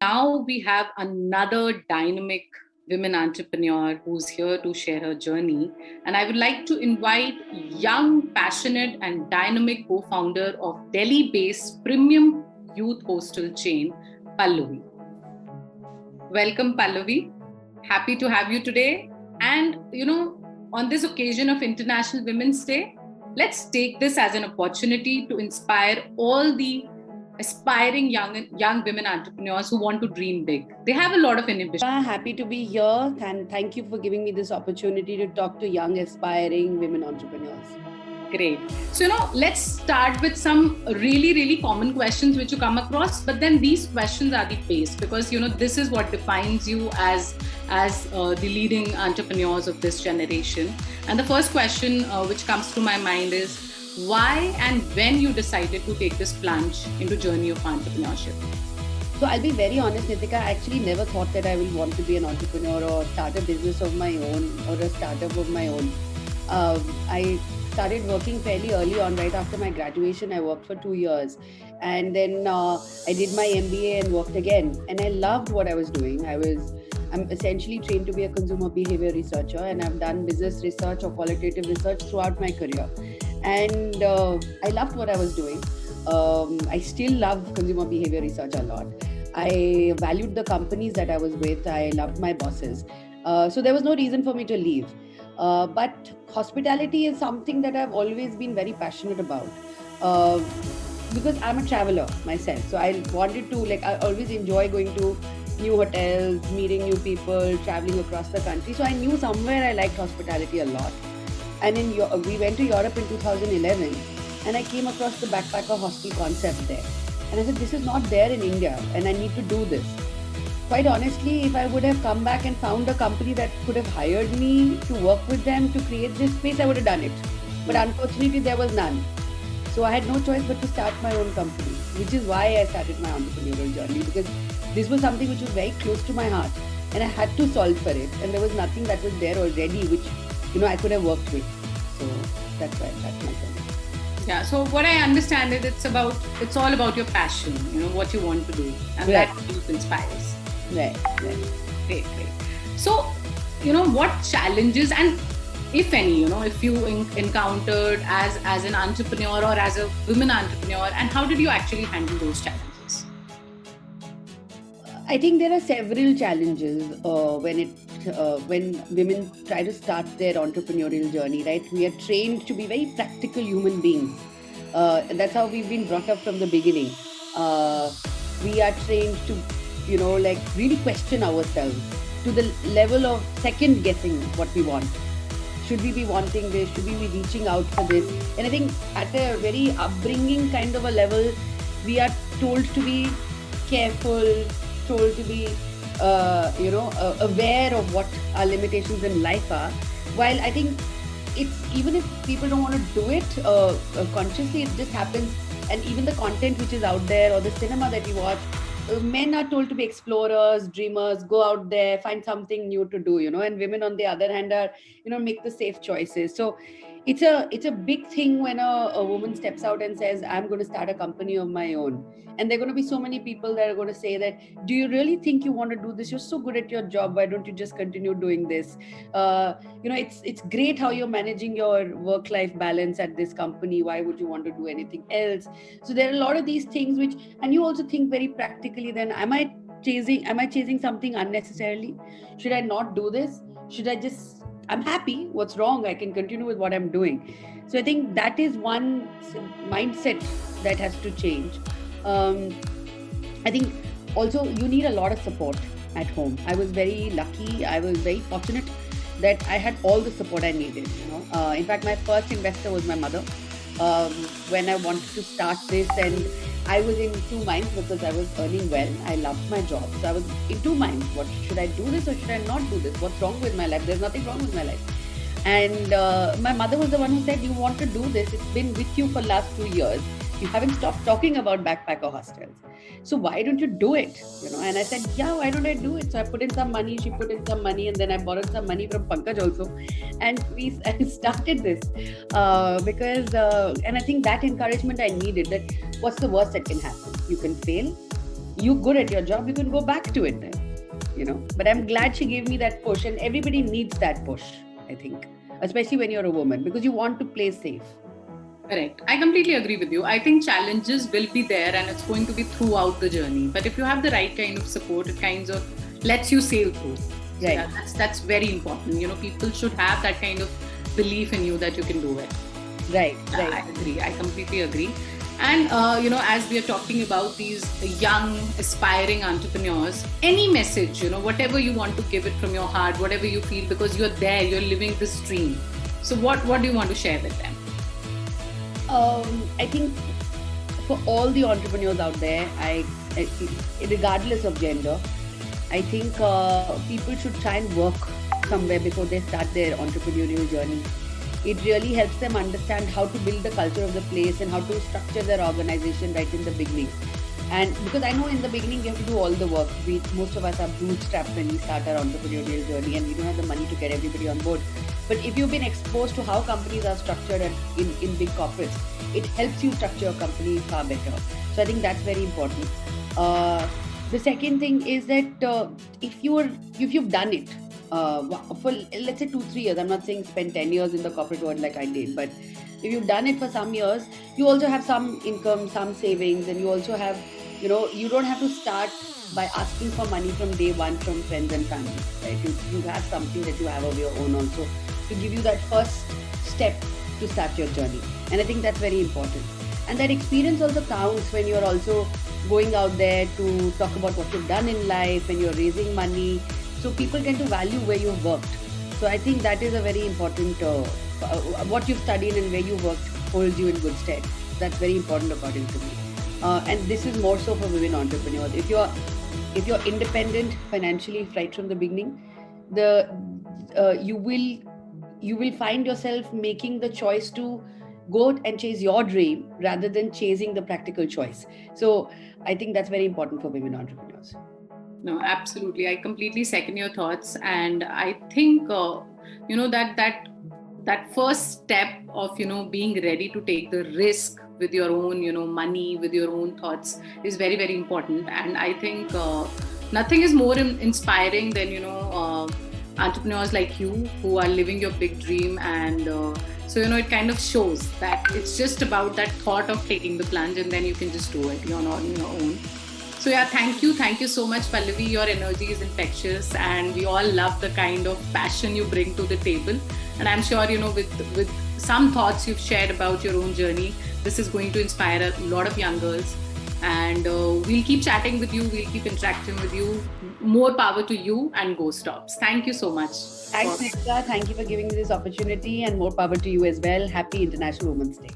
Now we have another dynamic women entrepreneur who's here to share her journey. And I would like to invite young, passionate, and dynamic co founder of Delhi based premium youth hostel chain, Pallavi. Welcome, Pallavi. Happy to have you today. And, on this occasion of International Women's Day, let's take this as an opportunity to inspire all the aspiring young women entrepreneurs who want to dream big. They have a lot of inhibition. Happy to be here, and thank you for giving me this opportunity to talk to young aspiring women entrepreneurs. Great. So, let's start with some really, really common questions which you come across, but then these questions are the base because, this is what defines you as the leading entrepreneurs of this generation. And the first question which comes to my mind is, why and when you decided to take this plunge into journey of entrepreneurship? So I'll be very honest, Nitika, I actually never thought that I will want to be an entrepreneur or start a business of my own or a startup of my own. I started working fairly early on. Right after my graduation, I worked for 2 years. And then I did my MBA and worked again. And I loved what I was doing. I'm essentially trained to be a consumer behavior researcher, and I've done business research or qualitative research throughout my career. And I loved what I was doing. I still love consumer behavior research a lot. I valued the companies that I was with. I loved my bosses. So there was no reason for me to leave. But hospitality is something that I've always been very passionate about. Because I'm a traveler myself. So I wanted to, I always enjoy going to new hotels, meeting new people, traveling across the country. So I knew somewhere I liked hospitality a lot. And we went to Europe in 2011, and I came across the backpacker hostel concept there. And I said, this is not there in India, and I need to do this. Quite honestly, if I would have come back and found a company that could have hired me to work with them to create this space, I would have done it. But unfortunately, there was none. So I had no choice but to start my own company, which is why I started my entrepreneurial journey, because this was something which was very close to my heart, and I had to solve for it. And there was nothing that was there already, which I could have worked with. So that's my journey. Yeah. So what I understand is it's all about your passion, what you want to do, and right. That inspires. Right. Great. So, what challenges and if any, if you encountered as an entrepreneur or as a women entrepreneur, and how did you actually handle those challenges? I think there are several challenges when women try to start their entrepreneurial journey, right? We are trained to be very practical human beings. That's how we've been brought up from the beginning. We are trained to, really question ourselves to the level of second guessing what we want. Should we be wanting this? Should we be reaching out for this? And I think at a very upbringing kind of a level, we are told to be careful, told to be aware of what our limitations in life are. While I think it's, even if people don't want to do it consciously, it just happens. And even the content which is out there or the cinema that we watch, men are told to be explorers, dreamers, go out there, find something new to do, and women on the other hand are, make the safe choices. So it's a big thing when a woman steps out and says, I'm going to start a company of my own. And there are going to be so many people that are going to say that, do you really think you want to do this? You're so good at your job. Why don't you just continue doing this? It's great how you're managing your work-life balance at this company. Why would you want to do anything else? So there are a lot of these things and you also think very practically then, am I chasing something unnecessarily? Should I not do this? I'm happy. What's wrong? I can continue with what I'm doing. So I think that is one mindset that has to change. I think also you need a lot of support at home. I was very lucky. I was very fortunate that I had all the support I needed. In fact, my first investor was my mother. When I wanted to start this, and I was in two minds because I was earning well. I loved my job. So I was in two minds. What should I do this or should I not do this? What's wrong with my life? There's nothing wrong with my life. And my mother was the one who said, you want to do this. It's been with you for the last 2 years. You haven't stopped talking about backpacker hostels. So why don't you do it? And I said, yeah, why don't I do it? So I put in some money, she put in some money, and then I borrowed some money from Pankaj also. And we started this because, and I think that encouragement I needed, that what's the worst that can happen? You can fail. you're good at your job, you can go back to it then, But I'm glad she gave me that push, and everybody needs that push, I think, especially when you're a woman, because you want to play safe. Correct. I completely agree with you. I think challenges will be there and it's going to be throughout the journey. But if you have the right kind of support, it kind of lets you sail through. So Right. yeah, that's very important. People should have that kind of belief in you that you can do it. Right. I agree. I completely agree. And, as we are talking about these young, aspiring entrepreneurs, any message, whatever you want to give it from your heart, whatever you feel, because you're there, you're living this dream. So what do you want to share with them? I think for all the entrepreneurs out there, regardless of gender, I think people should try and work somewhere before they start their entrepreneurial journey. It really helps them understand how to build the culture of the place and how to structure their organization right in the beginning. And because I know in the beginning you have to do all the work. Most of us are bootstrapped when we start our entrepreneurial journey, and we don't have the money to get everybody on board. But if you've been exposed to how companies are structured in big corporates, it helps you structure your company far better. So I think that's very important. The second thing is that if you've done it for, let's say, 2-3 years, I'm not saying spend 10 years in the corporate world like I did, but if you've done it for some years, you also have some income, some savings, and you also have, you don't have to start by asking for money from day one from friends and family, right? You have something that you have of your own also to give you that first step to start your journey. And I think that's very important. And that experience also counts when you're also going out there to talk about what you've done in life and you're raising money. So people tend to value where you've worked. So I think that is a very important, what you've studied and where you worked holds you in good stead. That's very important according to me. And this is more so for women entrepreneurs. If you're independent financially right from the beginning, you will find yourself making the choice to go and chase your dream rather than chasing the practical choice. So I think that's very important for women entrepreneurs. No, absolutely. I completely second your thoughts. And I think, that first step of, being ready to take the risk with your own, money, with your own thoughts is very, very important. And I think nothing is more inspiring than, entrepreneurs like you who are living your big dream. And so, it kind of shows that it's just about that thought of taking the plunge and then you can just do it. You're not on your own. So yeah, thank you so much, Pallavi. Your energy is infectious and we all love the kind of passion you bring to the table. And I'm sure, with some thoughts you've shared about your own journey, this is going to inspire a lot of young girls. And we'll keep chatting with you. We'll keep interacting with you. More power to you and goSTOPS. Thank you so much. Thanks, Nikita. Thank you for giving me this opportunity, and more power to you as well. Happy International Women's Day.